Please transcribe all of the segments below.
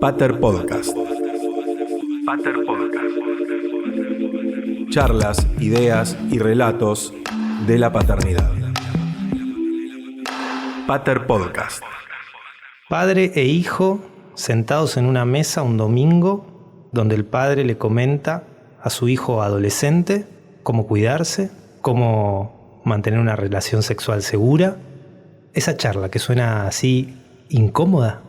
Pater Podcast. Pater Podcast. Charlas, ideas y relatos de la paternidad. Pater Podcast. Padre e hijo sentados en una mesa un domingo, donde el padre le comenta a su hijo adolescente cómo cuidarse, cómo mantener una relación sexual segura. Esa charla que suena así incómoda.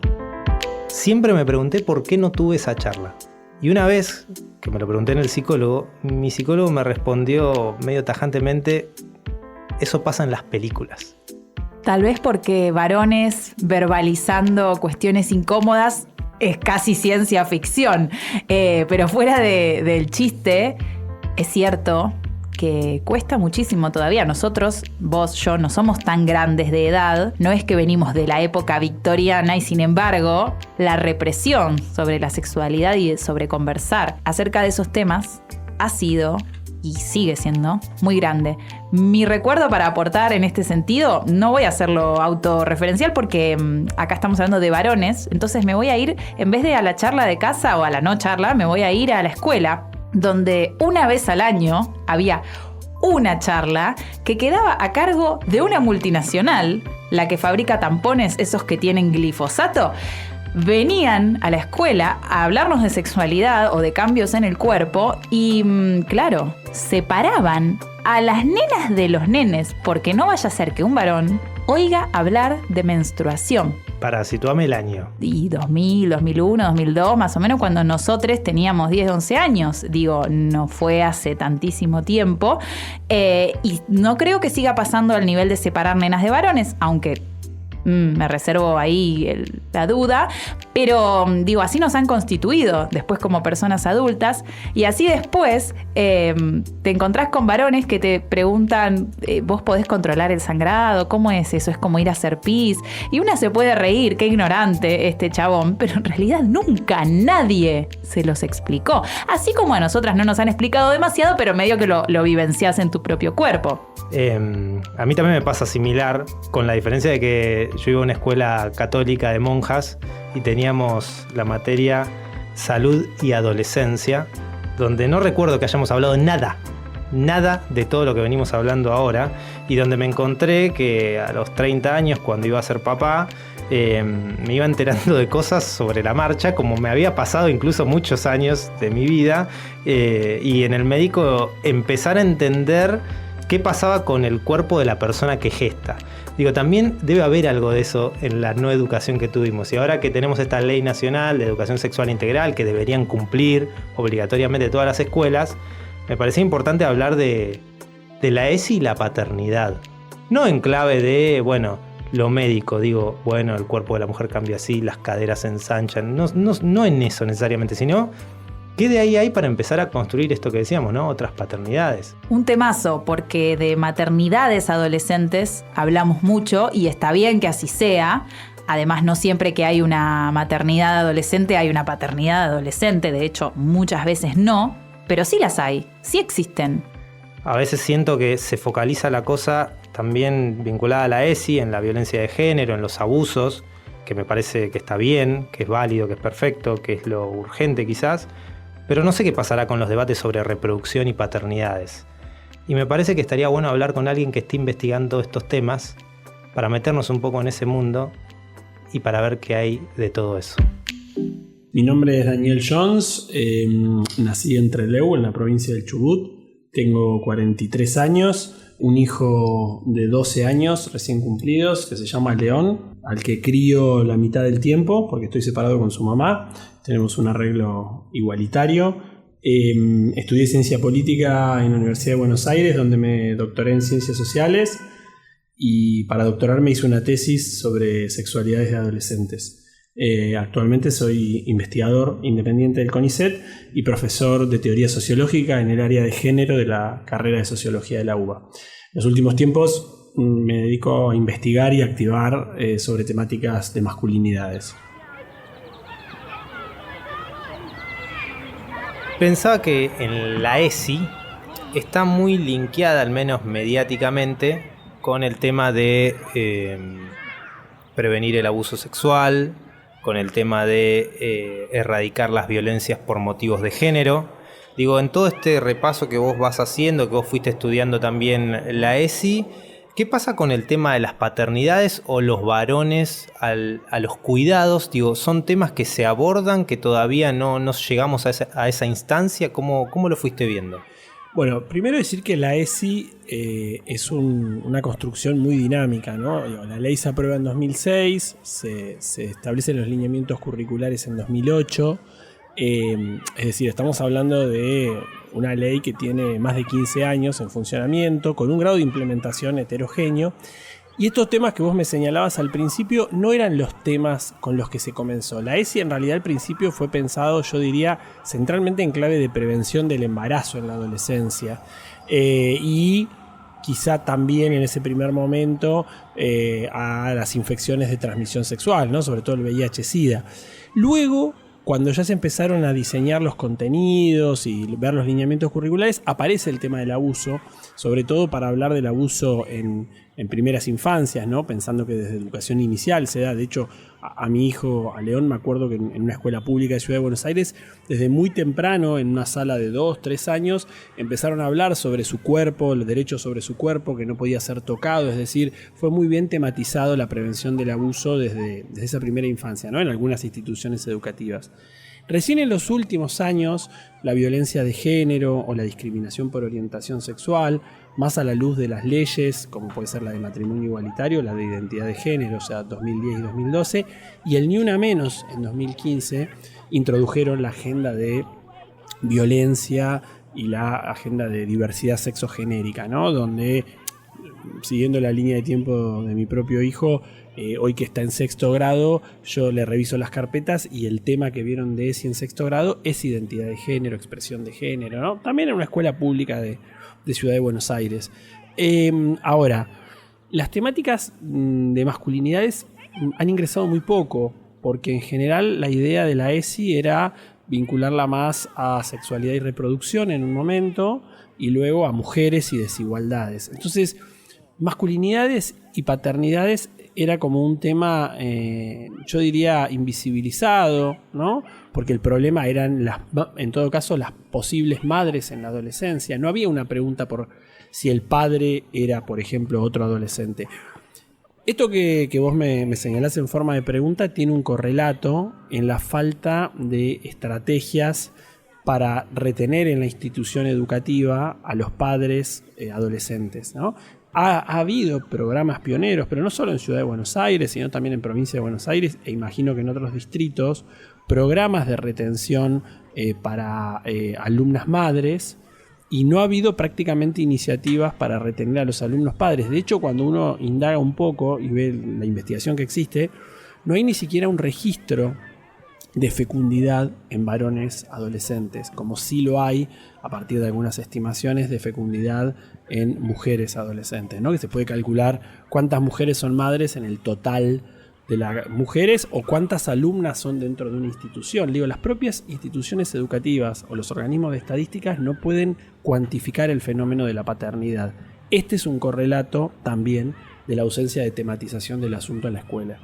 Siempre me pregunté por qué no tuve esa charla. Y una vez que me lo pregunté en el psicólogo, mi psicólogo me respondió medio tajantemente: eso pasa en las películas. Tal vez porque varones verbalizando cuestiones incómodas es casi ciencia ficción. Pero fuera del chiste, es cierto que cuesta muchísimo todavía. Nosotros, vos, yo, no somos tan grandes de edad. No es que venimos de la época victoriana y sin embargo, la represión sobre la sexualidad y sobre conversar acerca de esos temas ha sido y sigue siendo muy grande. Mi recuerdo para aportar en este sentido, no voy a hacerlo autorreferencial porque acá estamos hablando de varones, entonces me voy a ir, en vez de a la charla de casa o a la no charla, me voy a ir a la escuela, donde una vez al año había una charla que quedaba a cargo de una multinacional, la que fabrica tampones, esos que tienen glifosato. Venían a la escuela a hablarnos de sexualidad o de cambios en el cuerpo y, claro, separaban a las nenas de los nenes, porque no vaya a ser que un varón oiga hablar de menstruación. Para situarme el año. Y 2000, 2001, 2002, más o menos cuando nosotros teníamos 10, 11 años. Digo, no fue hace tantísimo tiempo. Y no creo que siga pasando al nivel de separar nenas de varones, aunque me reservo ahí la duda, pero digo, así nos han constituido después como personas adultas y así después te encontrás con varones que te preguntan, ¿vos podés controlar el sangrado? ¿Cómo es eso? Es como ir a hacer pis. Y una se puede reír, qué ignorante este chabón, pero en realidad nunca nadie se los explicó. Así como a nosotras no nos han explicado demasiado, pero medio que lo vivenciás en tu propio cuerpo. A mí también me pasa similar, con la diferencia de que yo iba a una escuela católica de monjas y teníamos la materia salud y adolescencia, donde no recuerdo que hayamos hablado nada de todo lo que venimos hablando ahora, y donde me encontré que a los 30 años, cuando iba a ser papá, me iba enterando de cosas sobre la marcha, como me había pasado incluso muchos años de mi vida, y en el médico empezar a entender qué pasaba con el cuerpo de la persona que gesta. Digo, también debe haber algo de eso en la no educación que tuvimos. Y ahora que tenemos esta ley nacional de educación sexual integral que deberían cumplir obligatoriamente todas las escuelas, me parecía importante hablar de la ESI y la paternidad. No en clave de, lo médico, digo, el cuerpo de la mujer cambia así, las caderas se ensanchan. No en eso necesariamente, sino ¿qué de ahí hay para empezar a construir esto que decíamos, ¿no? Otras paternidades. Un temazo, porque de maternidades adolescentes hablamos mucho y está bien que así sea. Además, no siempre que hay una maternidad adolescente hay una paternidad adolescente. De hecho, muchas veces no, pero sí las hay, sí existen. A veces siento que se focaliza la cosa también vinculada a la ESI, en la violencia de género, en los abusos, que me parece que está bien, que es válido, que es perfecto, que es lo urgente quizás. Pero no sé qué pasará con los debates sobre reproducción y paternidades. Y me parece que estaría bueno hablar con alguien que esté investigando estos temas para meternos un poco en ese mundo y para ver qué hay de todo eso. Mi nombre es Daniel Jones, nací en Trelew, en la provincia del Chubut. Tengo 43 años, un hijo de 12 años recién cumplidos que se llama León, al que crío la mitad del tiempo porque estoy separado con su mamá. Tenemos un arreglo igualitario. Estudié Ciencia Política en la Universidad de Buenos Aires, donde me doctoré en Ciencias Sociales, y para doctorarme hice una tesis sobre sexualidades de adolescentes. Actualmente soy investigador independiente del CONICET y profesor de Teoría Sociológica en el área de género de la carrera de Sociología de la UBA. En los últimos tiempos me dedico a investigar y activar sobre temáticas de masculinidades. Pensaba que en la ESI está muy linkeada, al menos mediáticamente, con el tema de prevenir el abuso sexual, con el tema de erradicar las violencias por motivos de género. Digo, en todo este repaso que vos vas haciendo, que vos fuiste estudiando también la ESI, ¿qué pasa con el tema de las paternidades o los varones a los cuidados? Digo, ¿son temas que se abordan, que todavía no llegamos a esa instancia? ¿Cómo lo fuiste viendo? Bueno, primero decir que la ESI es una construcción muy dinámica, ¿no? La ley se aprueba en 2006, se establecen los lineamientos curriculares en 2008. Es decir, estamos hablando de una ley que tiene más de 15 años en funcionamiento, con un grado de implementación heterogéneo. Y estos temas que vos me señalabas al principio no eran los temas con los que se comenzó. La ESI en realidad al principio fue pensado, yo diría, centralmente en clave de prevención del embarazo en la adolescencia. Y quizá también en ese primer momento a las infecciones de transmisión sexual, ¿no? Sobre todo el VIH-Sida. Luego, cuando ya se empezaron a diseñar los contenidos y ver los lineamientos curriculares, aparece el tema del abuso, sobre todo para hablar del abuso en primeras infancias, ¿no? Pensando que desde educación inicial se da. De hecho, a mi hijo, a León, me acuerdo que en una escuela pública de Ciudad de Buenos Aires, desde muy temprano, en una sala de 2, 3 años, empezaron a hablar sobre su cuerpo, los derechos sobre su cuerpo, que no podía ser tocado. Es decir, fue muy bien tematizado la prevención del abuso desde esa primera infancia, ¿no? En algunas instituciones educativas. Recién en los últimos años, la violencia de género o la discriminación por orientación sexual, más a la luz de las leyes, como puede ser la de matrimonio igualitario, la de identidad de género, o sea, 2010 y 2012, y el Ni Una Menos en 2015, introdujeron la agenda de violencia y la agenda de diversidad sexogenérica, ¿no? Donde, siguiendo la línea de tiempo de mi propio hijo, hoy que está en 6º grado, yo le reviso las carpetas y el tema que vieron de ESI en 6º grado es identidad de género, expresión de género, ¿no? También en una escuela pública de Ciudad de Buenos Aires. Ahora, las temáticas de masculinidades han ingresado muy poco, porque en general la idea de la ESI era vincularla más a sexualidad y reproducción en un momento, y luego a mujeres y desigualdades. Entonces, masculinidades y paternidades era como un tema, yo diría, invisibilizado, ¿no? Porque el problema eran, en todo caso, las posibles madres en la adolescencia. No había una pregunta por si el padre era, por ejemplo, otro adolescente. Esto que vos me señalás en forma de pregunta tiene un correlato en la falta de estrategias para retener en la institución educativa a los padres adolescentes, ¿no? Ha habido programas pioneros, pero no solo en Ciudad de Buenos Aires, sino también en Provincia de Buenos Aires, e imagino que en otros distritos, programas de retención para alumnas madres, y no ha habido prácticamente iniciativas para retener a los alumnos padres. De hecho, cuando uno indaga un poco y ve la investigación que existe, no hay ni siquiera un registro de fecundidad en varones adolescentes, como sí lo hay a partir de algunas estimaciones de fecundidad en mujeres adolescentes, ¿no? Que se puede calcular cuántas mujeres son madres en el total de las mujeres o cuántas alumnas son dentro de una institución. Digo, las propias instituciones educativas o los organismos de estadísticas no pueden cuantificar el fenómeno de la paternidad. Este es un correlato también de la ausencia de tematización del asunto en la escuela.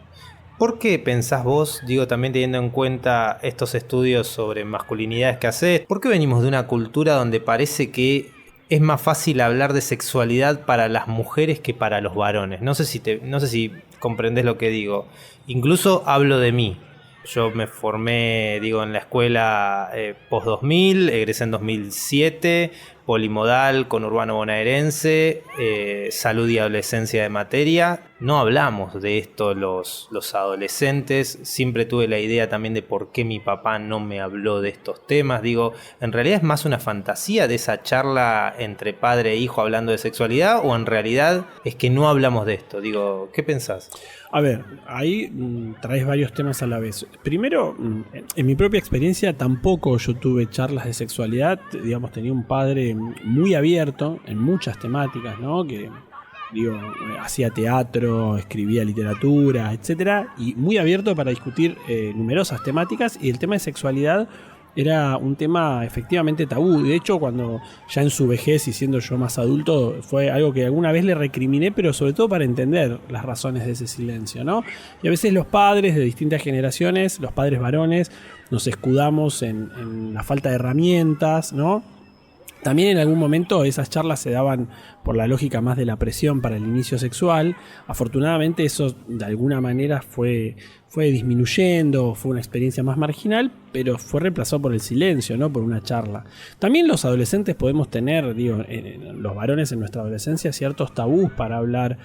¿Por qué pensás vos, digo, también teniendo en cuenta estos estudios sobre masculinidades que hacés, por qué venimos de una cultura donde parece que es más fácil hablar de sexualidad para las mujeres que para los varones? No sé si comprendés lo que digo. Incluso hablo de mí. Yo me formé, en la escuela post-2000, egresé en 2007, polimodal, conurbano bonaerense, salud y adolescencia de materia. No hablamos de esto los adolescentes. Siempre tuve la idea también de por qué mi papá no me habló de estos temas. ¿En realidad es más una fantasía de esa charla entre padre e hijo hablando de sexualidad, o en realidad es que no hablamos de esto? ¿Qué pensás? A ver, ahí traes varios temas a la vez. Primero, en mi propia experiencia tampoco yo tuve charlas de sexualidad. Tenía un padre muy abierto en muchas temáticas, ¿no? Que hacía teatro, escribía literatura, etcétera, y muy abierto para discutir numerosas temáticas, y el tema de sexualidad era un tema efectivamente tabú. De hecho, cuando ya en su vejez y siendo yo más adulto, fue algo que alguna vez le recriminé, pero sobre todo para entender las razones de ese silencio, ¿no? Y a veces los padres de distintas generaciones, los padres varones, nos escudamos en la falta de herramientas, ¿no? También en algún momento esas charlas se daban por la lógica más de la presión para el inicio sexual. Afortunadamente eso de alguna manera fue disminuyendo, fue una experiencia más marginal, pero fue reemplazado por el silencio, ¿no? Por una charla. También los adolescentes podemos tener, los varones en nuestra adolescencia, ciertos tabús para hablar,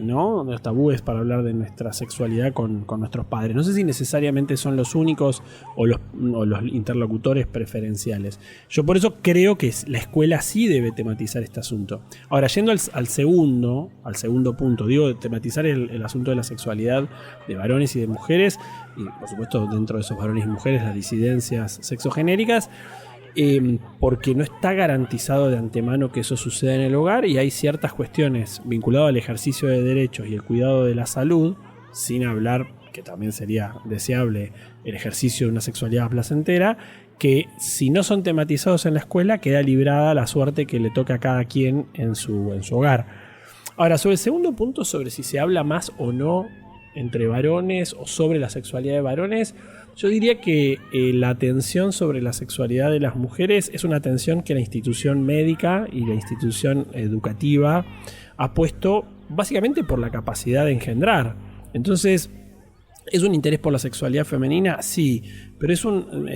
¿no? Los tabúes para hablar de nuestra sexualidad con nuestros padres. No sé si necesariamente son los únicos o los interlocutores preferenciales. Yo por eso creo que la escuela sí debe tematizar este asunto. Ahora, yendo al segundo punto, de tematizar el asunto de la sexualidad de varones y de mujeres, y por supuesto dentro de esos varones y mujeres las disidencias sexogenéricas, porque no está garantizado de antemano que eso suceda en el hogar y hay ciertas cuestiones vinculadas al ejercicio de derechos y el cuidado de la salud, sin hablar, que también sería deseable, el ejercicio de una sexualidad placentera, que si no son tematizados en la escuela queda librada la suerte que le toca a cada quien en su hogar. Ahora, sobre el segundo punto, sobre si se habla más o no entre varones o sobre la sexualidad de varones, yo diría que la atención sobre la sexualidad de las mujeres es una atención que la institución médica y la institución educativa ha puesto básicamente por la capacidad de engendrar. Entonces, ¿es un interés por la sexualidad femenina? Sí, pero es un,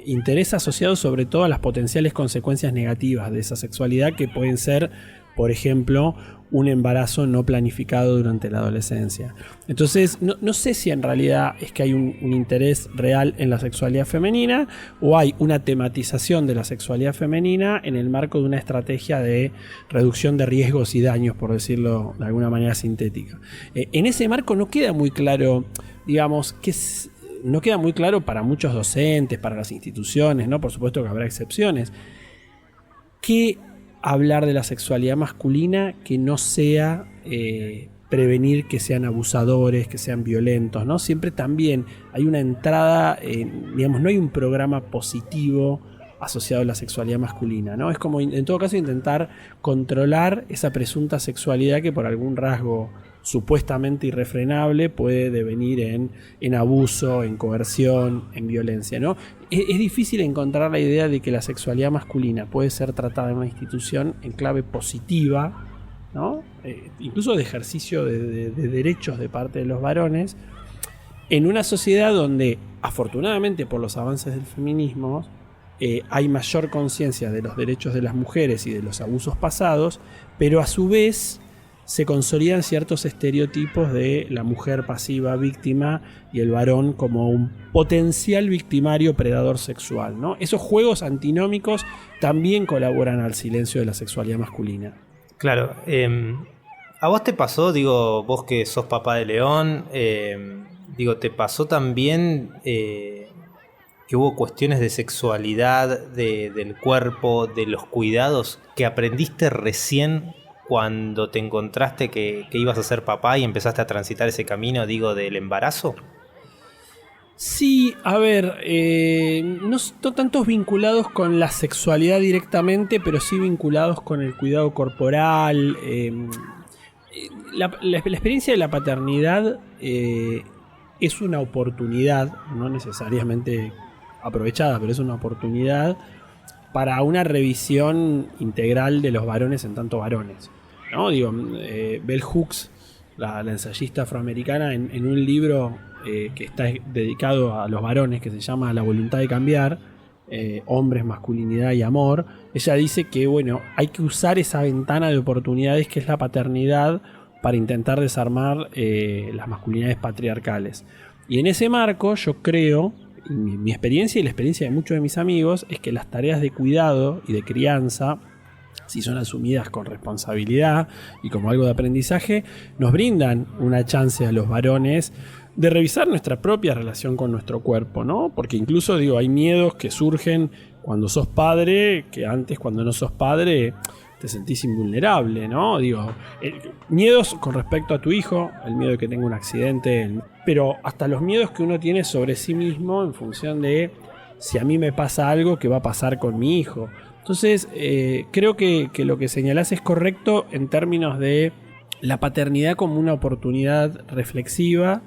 interés asociado sobre todo a las potenciales consecuencias negativas de esa sexualidad que pueden ser, por ejemplo, un embarazo no planificado durante la adolescencia. Entonces, no sé si en realidad es que hay un interés real en la sexualidad femenina o hay una tematización de la sexualidad femenina en el marco de una estrategia de reducción de riesgos y daños, por decirlo de alguna manera sintética. En ese marco no queda muy claro, no queda muy claro para muchos docentes, para las instituciones, ¿no? Por supuesto que habrá excepciones, que hablar de la sexualidad masculina que no sea prevenir que sean abusadores, que sean violentos, ¿no? Siempre también hay una entrada, no hay un programa positivo asociado a la sexualidad masculina, ¿no? Es como en todo caso intentar controlar esa presunta sexualidad que por algún rasgo supuestamente irrefrenable puede devenir en abuso, en coerción, en violencia, ¿no? Es difícil encontrar la idea de que la sexualidad masculina puede ser tratada en una institución en clave positiva, ¿no? Incluso de ejercicio de derechos de parte de los varones, en una sociedad donde, afortunadamente por los avances del feminismo, hay mayor conciencia de los derechos de las mujeres y de los abusos pasados, pero a su vez se consolidan ciertos estereotipos de la mujer pasiva víctima y el varón como un potencial victimario predador sexual, ¿no? Esos juegos antinómicos también colaboran al silencio de la sexualidad masculina. Claro, ¿a vos te pasó, vos que sos papá de León, te pasó también que hubo cuestiones de sexualidad, del cuerpo, de los cuidados que aprendiste recién cuando te encontraste que ibas a ser papá y empezaste a transitar ese camino, del embarazo? Sí, a ver, no tantos vinculados con la sexualidad directamente, pero sí vinculados con el cuidado corporal. La experiencia de la paternidad es una oportunidad, no necesariamente aprovechada, pero es una oportunidad para una revisión integral de los varones en tanto varones, ¿no? Bell Hooks, la ensayista afroamericana, en un libro que está dedicado a los varones, que se llama La voluntad de cambiar, hombres, masculinidad y amor, ella dice que hay que usar esa ventana de oportunidades que es la paternidad para intentar desarmar las masculinidades patriarcales. Y en ese marco yo creo, mi experiencia y la experiencia de muchos de mis amigos, es que las tareas de cuidado y de crianza, si son asumidas con responsabilidad y como algo de aprendizaje, nos brindan una chance a los varones de revisar nuestra propia relación con nuestro cuerpo, ¿no? Porque incluso, hay miedos que surgen cuando sos padre, que antes, cuando no sos padre, te sentís invulnerable, ¿no? Digo, miedos con respecto a tu hijo, el miedo de que tenga un accidente, pero hasta los miedos que uno tiene sobre sí mismo en función de si a mí me pasa algo, ¿qué va a pasar con mi hijo? Entonces, creo que lo que señalás es correcto en términos de la paternidad como una oportunidad reflexiva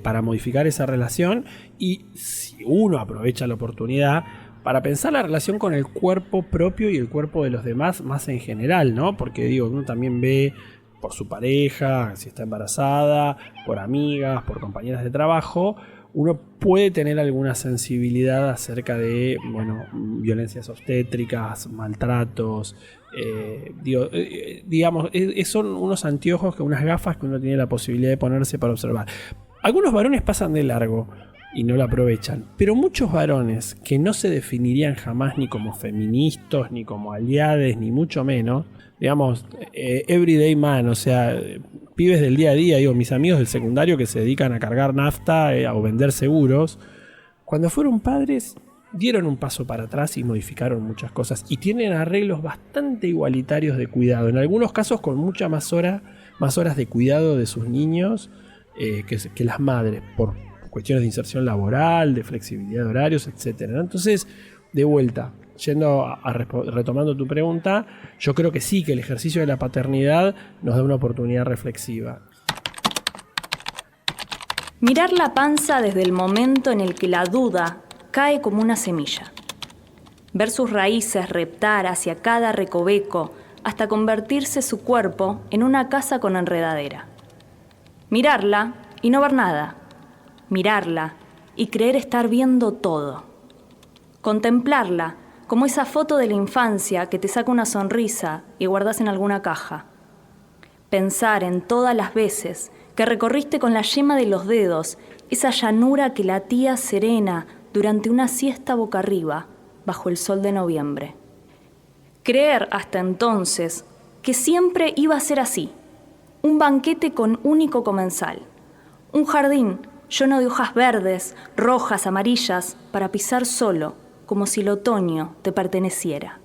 para modificar esa relación, y si uno aprovecha la oportunidad para pensar la relación con el cuerpo propio y el cuerpo de los demás más en general, ¿no? Porque digo, uno también ve por su pareja, si está embarazada, por amigas, por compañeras de trabajo, uno puede tener alguna sensibilidad acerca de, bueno, violencias obstétricas, maltratos, digamos, son unos anteojos, unas gafas que uno tiene la posibilidad de ponerse para observar. Algunos varones pasan de largo y no lo aprovechan, pero muchos varones que no se definirían jamás ni como feministas, ni como aliades, ni mucho menos, digamos, everyday man, o sea, pibes del día a día, digo, mis amigos del secundario que se dedican a cargar nafta o vender seguros, cuando fueron padres dieron un paso para atrás y modificaron muchas cosas y tienen arreglos bastante igualitarios de cuidado, en algunos casos con muchas más horas de cuidado de sus niños que las madres, por cuestiones de inserción laboral, de flexibilidad de horarios, etcétera. Entonces, de vuelta, retomando tu pregunta, yo creo que sí, que el ejercicio de la paternidad nos da una oportunidad reflexiva. Mirar la panza desde el momento en el que la duda cae como una semilla. Ver sus raíces reptar hacia cada recoveco hasta convertirse su cuerpo en una casa con enredadera. Mirarla y no ver nada. Mirarla y creer estar viendo todo. Contemplarla como esa foto de la infancia que te saca una sonrisa y guardas en alguna caja. Pensar en todas las veces que recorriste con la yema de los dedos esa llanura que latía serena durante una siesta boca arriba bajo el sol de noviembre. Creer hasta entonces que siempre iba a ser así. Un banquete con único comensal. Un jardín lleno de hojas verdes, rojas, amarillas, para pisar solo, como si el otoño te perteneciera.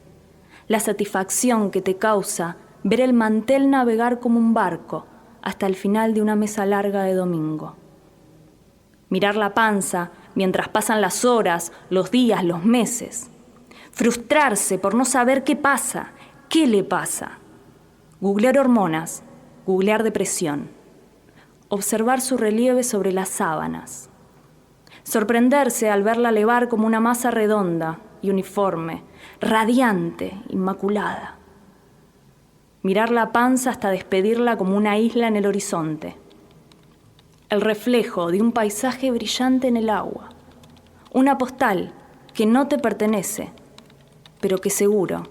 La satisfacción que te causa ver el mantel navegar como un barco hasta el final de una mesa larga de domingo. Mirar la panza mientras pasan las horas, los días, los meses. Frustrarse por no saber qué pasa, qué le pasa. Googlear hormonas, googlear depresión. Observar su relieve sobre las sábanas. Sorprenderse al verla levar como una masa redonda y uniforme, radiante, inmaculada. Mirar la panza hasta despedirla como una isla en el horizonte. El reflejo de un paisaje brillante en el agua. Una postal que no te pertenece, pero que seguro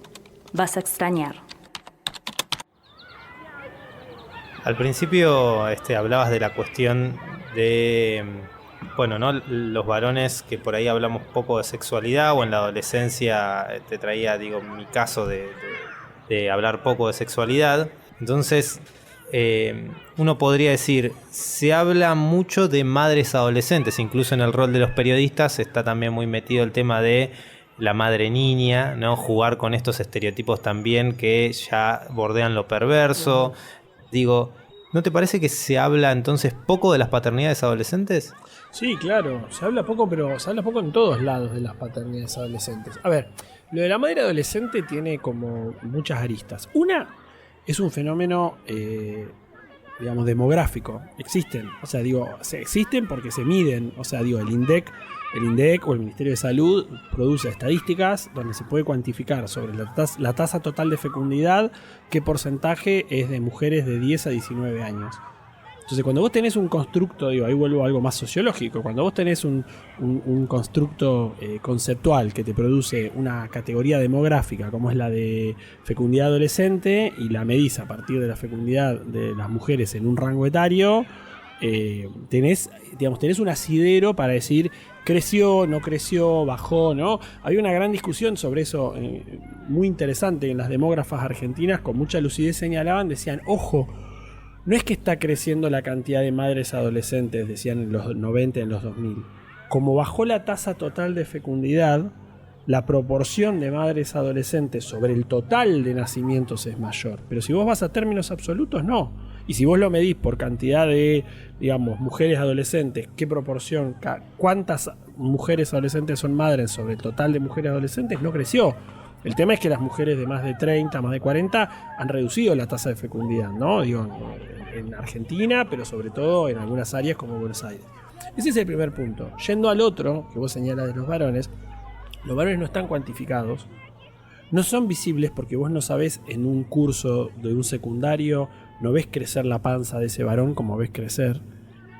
vas a extrañar. Al principio hablabas de la cuestión de, bueno, ¿no? Los varones que por ahí hablamos poco de sexualidad, o en la adolescencia te traía, digo, mi caso de hablar poco de sexualidad. Entonces, uno podría decir, se habla mucho de madres adolescentes, incluso en el rol de los periodistas está también muy metido el tema de la madre niña, ¿no? Jugar con estos estereotipos también que ya bordean lo perverso. Digo, ¿no te parece que se habla entonces poco de las paternidades adolescentes? Sí, claro, se habla poco, pero se habla poco en todos lados de las paternidades adolescentes. A ver, lo de la madre adolescente tiene como muchas aristas. Una es un fenómeno, digamos, demográfico. Existen, o sea, digo, existen porque se miden. O sea, digo, el INDEC o el Ministerio de Salud produce estadísticas donde se puede cuantificar sobre la tasa total de fecundidad qué porcentaje es de mujeres de 10 a 19 años. Entonces, cuando vos tenés un constructo, digo, ahí vuelvo a algo más sociológico, cuando vos tenés un constructo conceptual que te produce una categoría demográfica como es la de fecundidad adolescente y la medís a partir de la fecundidad de las mujeres en un rango etario, tenés un asidero para decir creció, no creció, bajó, ¿no? Había una gran discusión sobre eso muy interesante en las demógrafas argentinas, con mucha lucidez señalaban, decían, ojo, no es que está creciendo la cantidad de madres adolescentes, decían en los 90, en los 2000. Como bajó la tasa total de fecundidad, la proporción de madres adolescentes sobre el total de nacimientos es mayor. Pero si vos vas a términos absolutos, no. Y si vos lo medís por cantidad de, digamos, mujeres adolescentes, qué proporción, cuántas mujeres adolescentes son madres sobre el total de mujeres adolescentes, no creció. El tema es que las mujeres de más de 30, más de 40 han reducido la tasa de fecundidad, ¿no? Digo, en Argentina, pero sobre todo en algunas áreas como Buenos Aires. Ese es el primer punto. Yendo al otro, que vos señalas de los varones no están cuantificados, no son visibles porque vos no sabés en un curso de un secundario, no ves crecer la panza de ese varón como ves crecer.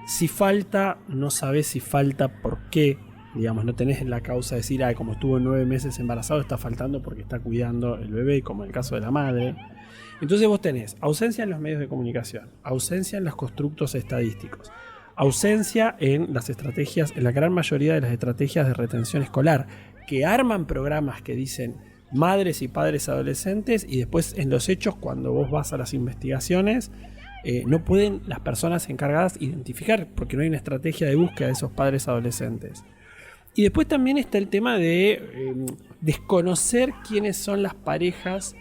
Si falta, no sabés si falta por qué. Digamos, no tenés la causa de decir, como estuvo 9 meses embarazado, está faltando porque está cuidando el bebé, como en el caso de la madre. Entonces vos tenés ausencia en los medios de comunicación, ausencia en los constructos estadísticos, ausencia en las estrategias, en la gran mayoría de las estrategias de retención escolar, que arman programas que dicen madres y padres adolescentes, y después en los hechos, cuando vos vas a las investigaciones, no pueden las personas encargadas identificar, porque no hay una estrategia de búsqueda de esos padres adolescentes. Y después también está el tema de desconocer quiénes son las parejas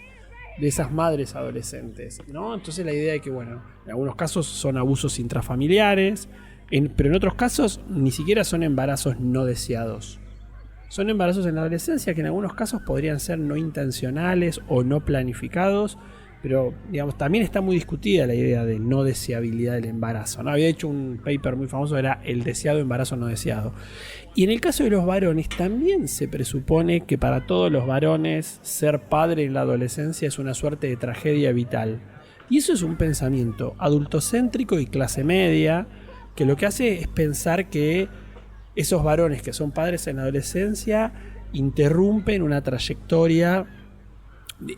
de esas madres adolescentes, ¿no? Entonces la idea de que, bueno, en algunos casos son abusos intrafamiliares, pero en otros casos ni siquiera son embarazos no deseados. Son embarazos en la adolescencia que en algunos casos podrían ser no intencionales o no planificados, pero digamos, también está muy discutida la idea de no deseabilidad del embarazo, ¿no? Había hecho un paper muy famoso, era el deseado embarazo no deseado. Y en el caso de los varones también se presupone que para todos los varones ser padre en la adolescencia es una suerte de tragedia vital. Y eso es un pensamiento adultocéntrico y clase media, que lo que hace es pensar que esos varones que son padres en la adolescencia interrumpen una trayectoria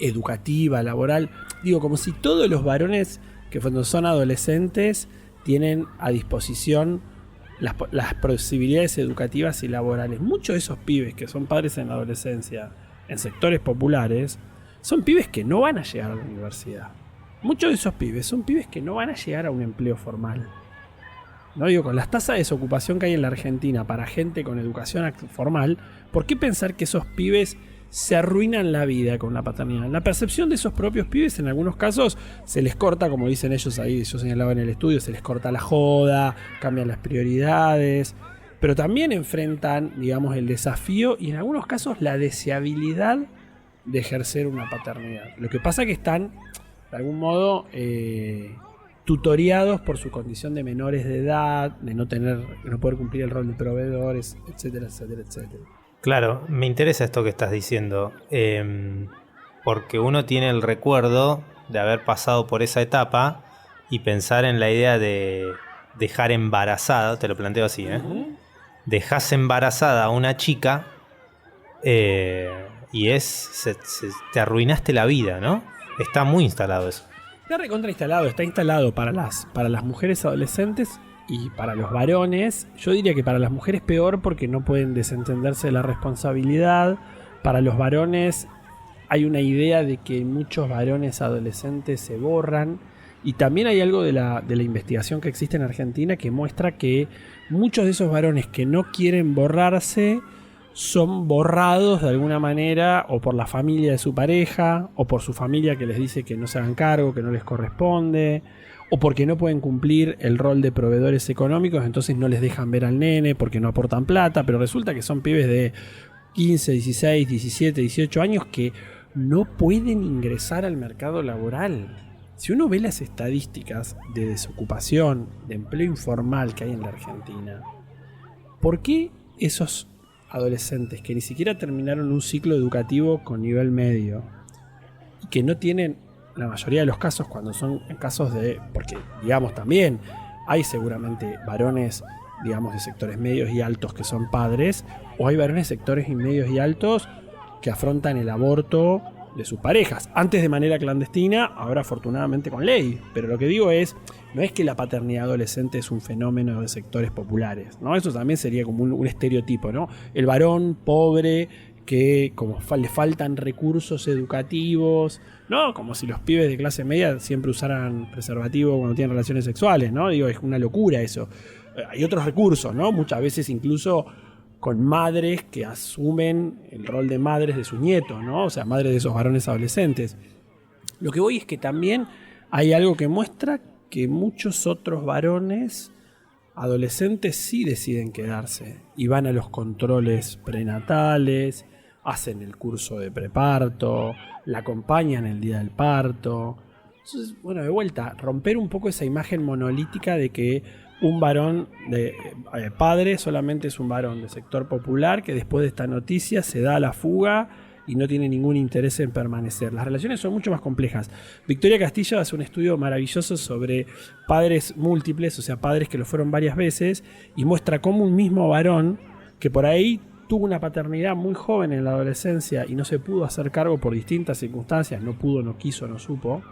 educativa, laboral. Digo, como si todos los varones que cuando son adolescentes tienen a disposición las posibilidades educativas y laborales. Muchos de esos pibes que son padres en la adolescencia, en sectores populares, son pibes que no van a llegar a la universidad. Muchos de esos pibes son pibes que no van a llegar a un empleo formal. No digo, con las tasas de desocupación que hay en la Argentina para gente con educación formal, ¿por qué pensar que esos pibes se arruinan la vida con la paternidad? La percepción de esos propios pibes en algunos casos se les corta, como dicen ellos ahí, yo señalaba en el estudio, se les corta la joda, cambian las prioridades, pero también enfrentan, digamos, el desafío y en algunos casos la deseabilidad de ejercer una paternidad. Lo que pasa es que están, de algún modo, tutoriados por su condición de menores de edad, de no poder cumplir el rol de proveedores, etcétera, etcétera, etcétera. Claro, me interesa esto que estás diciendo, porque uno tiene el recuerdo de haber pasado por esa etapa y pensar en la idea de dejar embarazada, te lo planteo así, dejás embarazada a una chica y te arruinaste la vida, ¿no? Está muy instalado eso. Está recontrainstalado, está instalado para las mujeres adolescentes y para los varones. Yo diría que para las mujeres peor porque no pueden desentenderse de la responsabilidad. Para los varones hay una idea de que muchos varones adolescentes se borran. Y también hay algo de la investigación que existe en Argentina que muestra que muchos de esos varones que no quieren borrarse son borrados de alguna manera o por la familia de su pareja o por su familia que les dice que no se hagan cargo, que no les corresponde, o porque no pueden cumplir el rol de proveedores económicos, entonces no les dejan ver al nene porque no aportan plata, pero resulta que son pibes de 15, 16, 17, 18 años que no pueden ingresar al mercado laboral. Si uno ve las estadísticas de desocupación, de empleo informal que hay en la Argentina, ¿por qué esos adolescentes que ni siquiera terminaron un ciclo educativo con nivel medio y que no tienen, la mayoría de los casos, cuando son casos de, porque digamos también hay seguramente varones, digamos, de sectores medios y altos que son padres, o hay varones de sectores medios y altos que afrontan el aborto de sus parejas, antes de manera clandestina, ahora afortunadamente con ley, pero lo que digo no es que la paternidad adolescente es un fenómeno de sectores populares, ¿no? Eso también sería como un estereotipo, ¿no? El varón pobre que como le faltan recursos educativos, ¿no? Como si los pibes de clase media siempre usaran preservativo cuando tienen relaciones sexuales, ¿no? Digo, es una locura eso. Hay otros recursos, ¿no? Muchas veces incluso con madres que asumen el rol de madres de sus nietos, ¿no? O sea, madres de esos varones adolescentes. Lo que voy es que también hay algo que muestra que muchos otros varones adolescentes sí deciden quedarse y van a los controles prenatales, hacen el curso de preparto, la acompañan el día del parto. Entonces, bueno, de vuelta, romper un poco esa imagen monolítica de que un varón de padre solamente es un varón de sector popular que después de esta noticia se da a la fuga y no tiene ningún interés en permanecer. Las relaciones son mucho más complejas. Victoria Castillo hace un estudio maravilloso sobre padres múltiples, o sea, padres que lo fueron varias veces, y muestra cómo un mismo varón que por ahí tuvo una paternidad muy joven en la adolescencia y no se pudo hacer cargo por distintas circunstancias, no pudo, no quiso, no supo.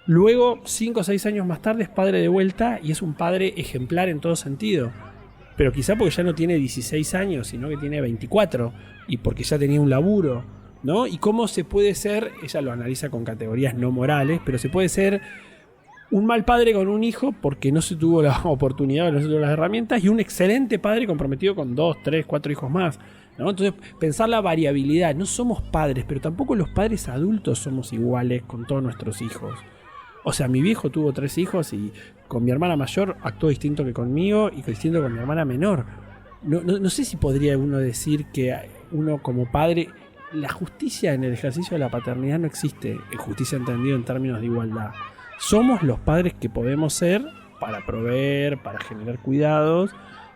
Luego, 5 o 6 años más tarde, es padre de vuelta y es un padre ejemplar en todo sentido. Pero quizá porque ya no tiene 16 años, sino que tiene 24, y porque ya tenía un laburo, ¿no? Y cómo se puede ser, ella lo analiza con categorías no morales, pero se puede ser un mal padre con un hijo porque no se tuvo la oportunidad, no se tuvo las herramientas, y un excelente padre comprometido con 2, 3, 4 hijos más, ¿no? Entonces, pensar la variabilidad. No somos padres, pero tampoco los padres adultos somos iguales con todos nuestros hijos. O sea, mi viejo tuvo 3 hijos y con mi hermana mayor actuó distinto que conmigo y distinto con mi hermana menor. No sé si podría uno decir que uno como padre, la justicia en el ejercicio de la paternidad no existe, justicia entendida en términos de igualdad. Somos los padres que podemos ser para proveer, para generar cuidados,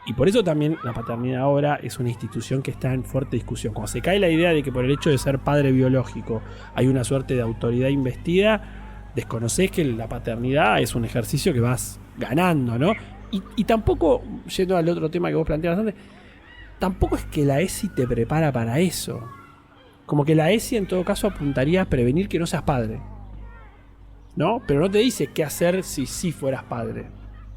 y por eso también la paternidad ahora es una institución que está en fuerte discusión. Cuando se cae la idea de que por el hecho de ser padre biológico hay una suerte de autoridad investida, desconocés que la paternidad es un ejercicio que vas ganando, ¿no? Y tampoco, yendo al otro tema que vos planteabas antes, tampoco es que la ESI te prepara para eso. Como que la ESI en todo caso apuntaría a prevenir que no seas padre, ¿no? Pero no te dice qué hacer si sí fueras padre,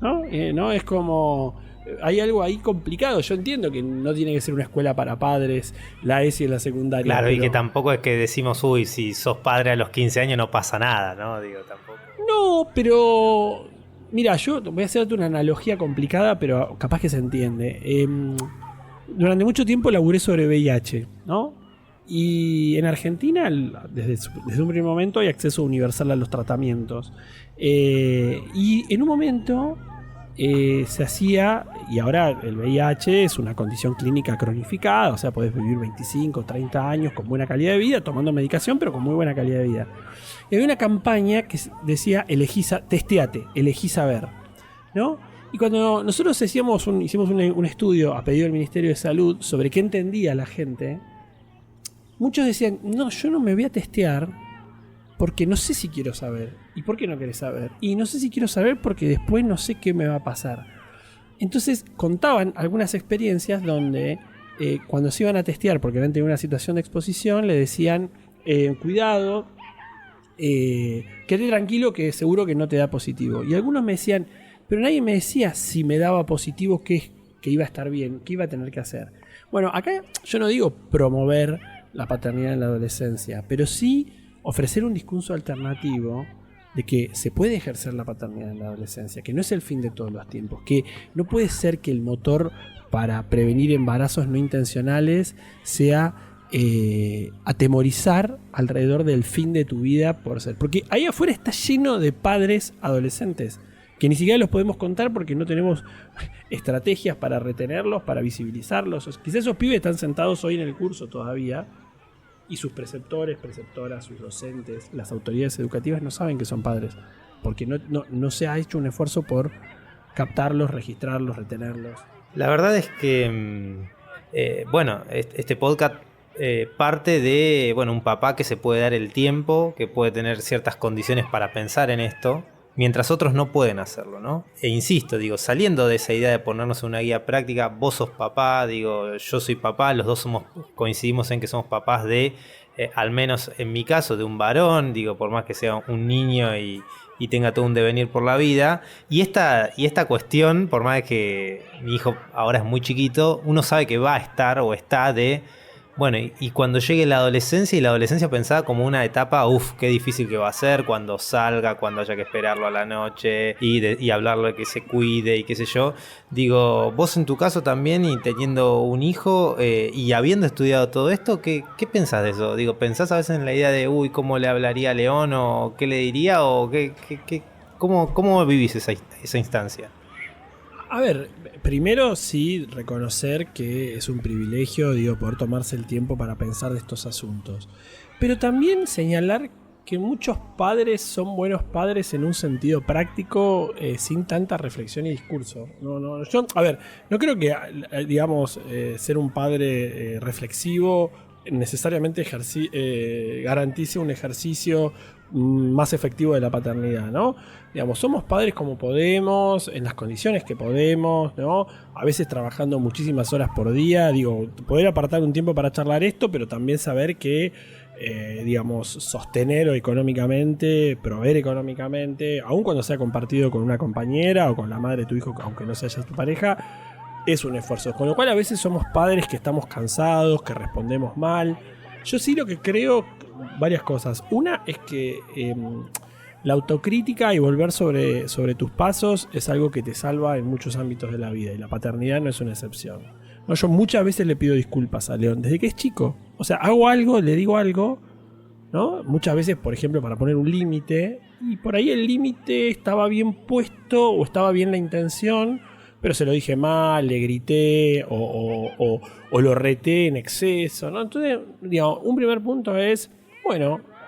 ¿no? ¿No? Es como... Hay algo ahí complicado. Yo entiendo que no tiene que ser una escuela para padres, la ESI en la secundaria. Claro, pero... y que tampoco es que decimos, uy, si sos padre a los 15 años no pasa nada, ¿no? Digo, tampoco. No, pero... Mira, yo voy a hacerte una analogía complicada, pero capaz que se entiende. Durante mucho tiempo laburé sobre VIH, ¿no? Y en Argentina, desde un primer momento, hay acceso universal a los tratamientos. Y en un momento... se hacía, y ahora el VIH es una condición clínica cronificada, o sea, podés vivir 25, 30 años con buena calidad de vida, tomando medicación, pero con muy buena calidad de vida. Y había una campaña que decía, testeate, elegí saber, ¿no? Y cuando nosotros hicimos un estudio a pedido del Ministerio de Salud sobre qué entendía la gente, muchos decían, no, yo no me voy a testear porque no sé si quiero saber. ¿Y por qué no querés saber? Y no sé si quiero saber porque después no sé qué me va a pasar. Entonces contaban algunas experiencias donde cuando se iban a testear porque habían tenido una situación de exposición, le decían, cuidado, quédate tranquilo que seguro que no te da positivo. Y algunos me decían, pero nadie me decía si me daba positivo que iba a estar bien, qué iba a tener que hacer. Bueno, acá yo no digo promover la paternidad en la adolescencia, pero sí ofrecer un discurso alternativo de que se puede ejercer la paternidad en la adolescencia, que no es el fin de todos los tiempos, que no puede ser que el motor para prevenir embarazos no intencionales sea atemorizar alrededor del fin de tu vida por ser. Porque ahí afuera está lleno de padres adolescentes que ni siquiera los podemos contar porque no tenemos estrategias para retenerlos, para visibilizarlos. Quizás esos pibes están sentados hoy en el curso todavía y sus preceptores, preceptoras, sus docentes, las autoridades educativas no saben que son padres, porque no se ha hecho un esfuerzo por captarlos, registrarlos, retenerlos. La verdad es que, este podcast parte de un papá que se puede dar el tiempo, que puede tener ciertas condiciones para pensar en esto, mientras otros no pueden hacerlo, ¿no? E insisto, saliendo de esa idea de ponernos en una guía práctica, vos sos papá, yo soy papá, los dos coincidimos en que somos papás de, al menos en mi caso, de un varón, por más que sea un niño y tenga todo un devenir por la vida. Y esta cuestión, por más que mi hijo ahora es muy chiquito, uno sabe que va a estar o está de Bueno, y cuando llegue la adolescencia, y la adolescencia pensada como una etapa, qué difícil que va a ser cuando salga, cuando haya que esperarlo a la noche y hablarle de que se cuide y qué sé yo. Digo, vos en tu caso también, y teniendo un hijo y habiendo estudiado todo esto, ¿qué pensás de eso? Digo, ¿pensás a veces en la idea de, cómo le hablaría a León o qué le diría o cómo vivís esa instancia? A ver, primero sí reconocer que es un privilegio, poder tomarse el tiempo para pensar de estos asuntos. Pero también señalar que muchos padres son buenos padres en un sentido práctico, sin tanta reflexión y discurso. Yo no creo que, ser un padre reflexivo necesariamente garantice un ejercicio más efectivo de la paternidad, ¿no? Somos padres como podemos, en las condiciones que podemos, ¿no? A veces trabajando muchísimas horas por día, poder apartar un tiempo para charlar esto, pero también saber que, sostener económicamente, proveer económicamente, aun cuando sea compartido con una compañera o con la madre de tu hijo, aunque no sea tu pareja, es un esfuerzo. Con lo cual a veces somos padres que estamos cansados, que respondemos mal. Yo sí lo que creo, varias cosas. Una es que la autocrítica y volver sobre tus pasos es algo que te salva en muchos ámbitos de la vida, y la paternidad no es una excepción. No, yo muchas veces le pido disculpas a León, desde que es chico. O sea, hago algo, le digo algo, ¿no? Muchas veces, por ejemplo, para poner un límite, y por ahí el límite estaba bien puesto o estaba bien la intención, pero se lo dije mal, le grité o lo reté en exceso, ¿no? Entonces, un primer punto es,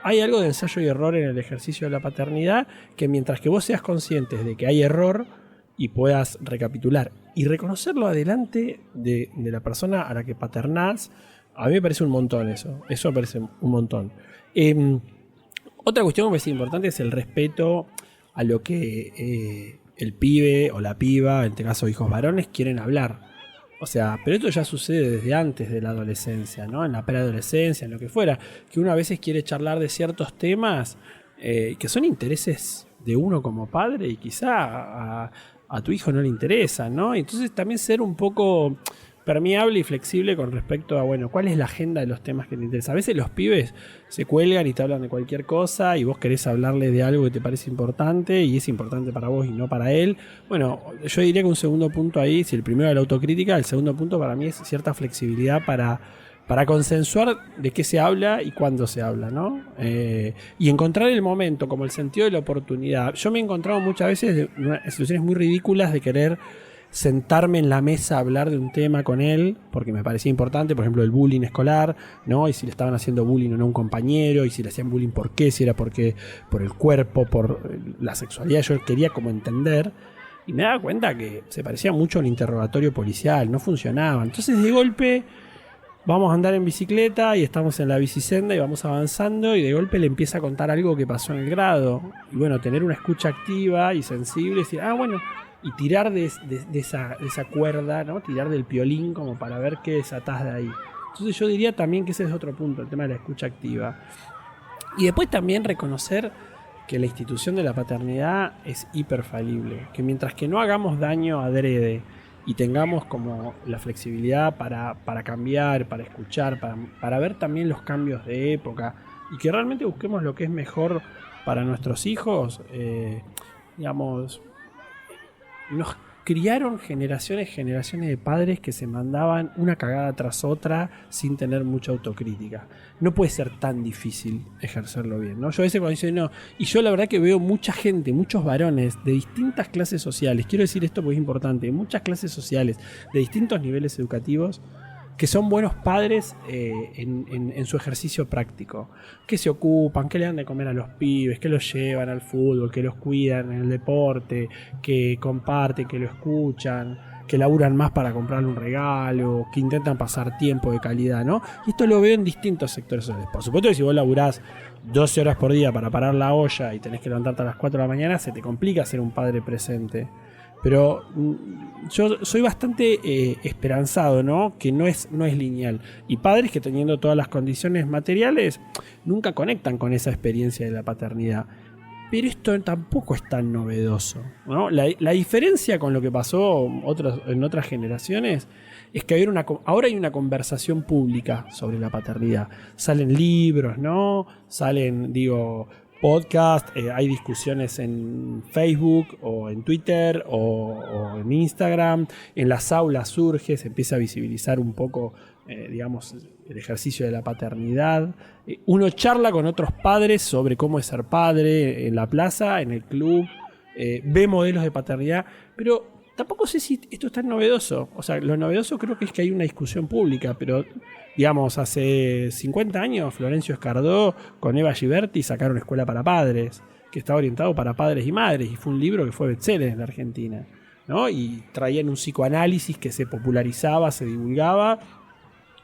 hay algo de ensayo y error en el ejercicio de la paternidad, que mientras que vos seas conscientes de que hay error y puedas recapitular y reconocerlo adelante de la persona a la que paternás, a mí me parece un montón eso me parece un montón. Otra cuestión que me parece importante es el respeto a lo que el pibe o la piba, en este caso hijos varones, quieren hablar. O sea, pero esto ya sucede desde antes de la adolescencia, ¿no? En la preadolescencia, en lo que fuera, que uno a veces quiere charlar de ciertos temas que son intereses de uno como padre, y quizá a tu hijo no le interesan, ¿no? Entonces también ser un poco permeable y flexible con respecto a, cuál es la agenda de los temas que te interesan. A veces los pibes se cuelgan y te hablan de cualquier cosa, y vos querés hablarle de algo que te parece importante y es importante para vos y no para él. Yo diría que un segundo punto ahí, si el primero era la autocrítica, el segundo punto para mí es cierta flexibilidad para consensuar de qué se habla y cuándo se habla, ¿no? Y encontrar el momento, como el sentido de la oportunidad. Yo me he encontrado muchas veces en situaciones muy ridículas de querer sentarme en la mesa a hablar de un tema con él, porque me parecía importante, por ejemplo, el bullying escolar, ¿no? Y si le estaban haciendo bullying o no a un compañero, y si le hacían bullying por qué, si era por el cuerpo, por la sexualidad. Yo quería como entender, y me daba cuenta que se parecía mucho al interrogatorio policial, no funcionaba. Entonces, de golpe, vamos a andar en bicicleta y estamos en la bicisenda y vamos avanzando, y de golpe le empieza a contar algo que pasó en el grado. Y tener una escucha activa y sensible, y decir, y tirar de esa cuerda, ¿no? Tirar del piolín como para ver qué desatás de ahí. Entonces yo diría también que ese es otro punto, el tema de la escucha activa. Y después también reconocer que la institución de la paternidad es hiperfalible, que mientras que no hagamos daño adrede y tengamos como la flexibilidad para cambiar, para escuchar, para ver también los cambios de época, y que realmente busquemos lo que es mejor para nuestros hijos, nos criaron generaciones de padres que se mandaban una cagada tras otra sin tener mucha autocrítica. No puede ser tan difícil ejercerlo bien, ¿no? Yo a veces cuando dicen no, y yo la verdad que veo mucha gente, muchos varones de distintas clases sociales, quiero decir esto porque es importante, muchas clases sociales de distintos niveles educativos, que son buenos padres en su ejercicio práctico, que se ocupan, que le dan de comer a los pibes, que los llevan al fútbol, que los cuidan en el deporte, que comparten, que lo escuchan, que laburan más para comprarle un regalo, que intentan pasar tiempo de calidad, ¿no? Y esto lo veo en distintos sectores sociales. Por supuesto que si vos laburás 12 horas por día para parar la olla y tenés que levantarte a las 4 de la mañana, se te complica ser un padre presente. Pero yo soy bastante esperanzado, ¿no? Que no es lineal. Y padres que, teniendo todas las condiciones materiales, nunca conectan con esa experiencia de la paternidad. Pero esto tampoco es tan novedoso, ¿no? La diferencia con lo que pasó en otras generaciones es que ahora hay una conversación pública sobre la paternidad. Salen libros, ¿no? Salen, podcast, hay discusiones en Facebook o en Twitter o en Instagram. En las aulas surge, se empieza a visibilizar un poco, el ejercicio de la paternidad. Uno charla con otros padres sobre cómo es ser padre en la plaza, en el club, ve modelos de paternidad, pero tampoco sé si esto es tan novedoso. O sea, lo novedoso creo que es que hay una discusión pública, pero hace 50 años Florencio Escardó con Eva Giberti sacaron Escuela para Padres, que estaba orientado para padres y madres, y fue un libro que fue bestseller en la Argentina, ¿no? Y traían un psicoanálisis que se popularizaba, se divulgaba,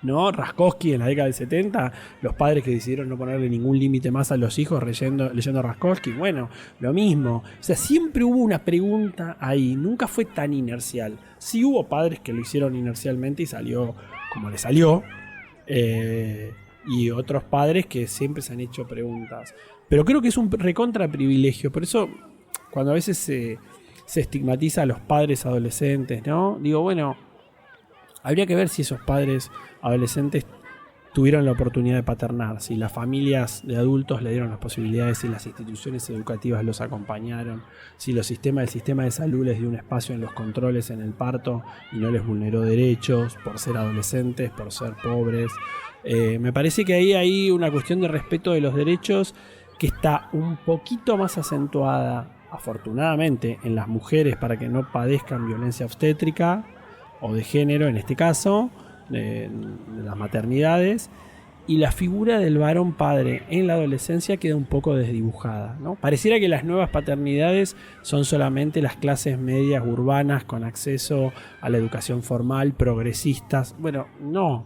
¿no? Raskowski en la década del 70, los padres que decidieron no ponerle ningún límite más a los hijos leyendo Raskowski, bueno, lo mismo. O sea, siempre hubo una pregunta ahí, nunca fue tan inercial. Sí hubo padres que lo hicieron inercialmente y salió como le salió, y otros padres que siempre se han hecho preguntas. Pero creo que es un recontra privilegio, por eso cuando a veces se estigmatiza a los padres adolescentes, ¿no? Habría que ver si esos padres adolescentes tuvieron la oportunidad de paternar, si las familias de adultos le dieron las posibilidades, si las instituciones educativas los acompañaron, si el sistema de salud les dio un espacio en los controles en el parto y no les vulneró derechos por ser adolescentes, por ser pobres. Me parece que ahí hay una cuestión de respeto de los derechos que está un poquito más acentuada, afortunadamente, en las mujeres para que no padezcan violencia obstétrica o de género en este caso, de las maternidades, y la figura del varón padre en la adolescencia queda un poco desdibujada, ¿no? Pareciera que las nuevas paternidades son solamente las clases medias urbanas con acceso a la educación formal, progresistas. Bueno, no.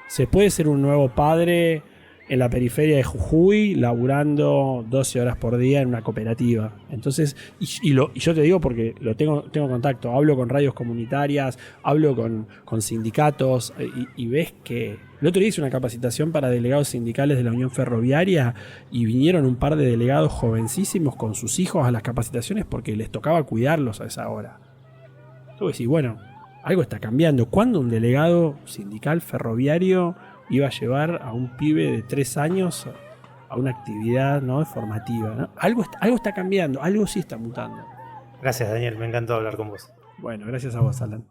Se puede ser un nuevo padre en la periferia de Jujuy, laburando 12 horas por día en una cooperativa. Entonces, y yo te digo porque tengo contacto, hablo con radios comunitarias, hablo con sindicatos, y ves que el otro día hice una capacitación para delegados sindicales de la Unión Ferroviaria y vinieron un par de delegados jovencísimos con sus hijos a las capacitaciones porque les tocaba cuidarlos a esa hora. Tú decís, bueno, algo está cambiando. ¿Cuándo un delegado sindical ferroviario iba a llevar a un pibe de 3 años a una actividad, ¿no?, formativa, ¿no? Algo está cambiando, algo sí está mutando. Gracias, Daniel, me encantó hablar con vos. Bueno, gracias a vos, Alan.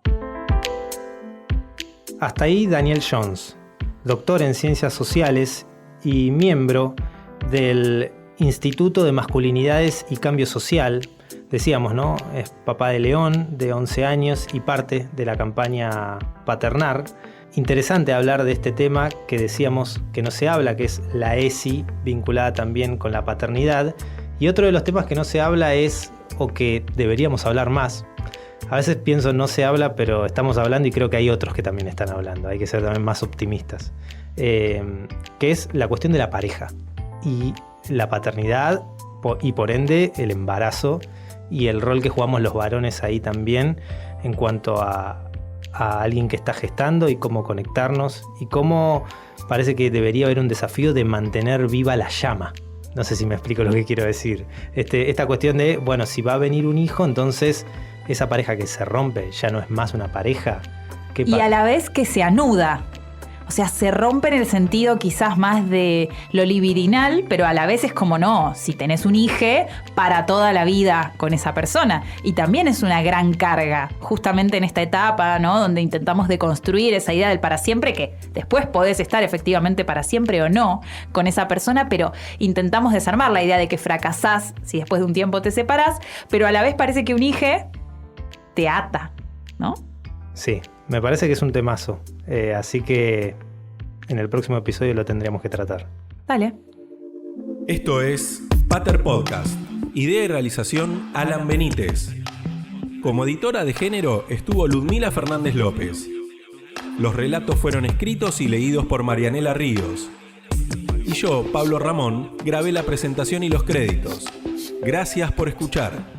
Hasta ahí Daniel Jones, doctor en Ciencias Sociales y miembro del Instituto de Masculinidades y Cambio Social. Decíamos, ¿no? Es papá de León, de 11 años y parte de la campaña Paternar. Interesante hablar de este tema que decíamos que no se habla, que es la ESI, vinculada también con la paternidad. Y otro de los temas que no se habla es, o que deberíamos hablar más, a veces pienso no se habla, pero estamos hablando y creo que hay otros que también están hablando, hay que ser también más optimistas, que es la cuestión de la pareja y la paternidad y por ende el embarazo y el rol que jugamos los varones ahí también en cuanto a alguien que está gestando y cómo conectarnos y cómo parece que debería haber un desafío de mantener viva la llama. No sé si me explico lo que quiero decir. Esta cuestión de, bueno, si va a venir un hijo, entonces esa pareja que se rompe ya no es más una pareja. Y a la vez que se anuda. O sea, se rompe en el sentido quizás más de lo libidinal, pero a la vez es como no, si tenés un hijo, para toda la vida con esa persona. Y también es una gran carga, justamente en esta etapa, ¿no?, donde intentamos deconstruir esa idea del para siempre, que después podés estar efectivamente para siempre o no con esa persona, pero intentamos desarmar la idea de que fracasás si después de un tiempo te separás, pero a la vez parece que un hijo te ata, ¿no? Sí, me parece que es un temazo, así que en el próximo episodio lo tendríamos que tratar. Dale. Esto es Pater Podcast. Idea y realización Alan Benítez. Como editora de género estuvo Ludmila Fernández López. Los relatos fueron escritos y leídos por Marianela Ríos. Y yo, Pablo Ramón, grabé la presentación y los créditos. Gracias por escuchar.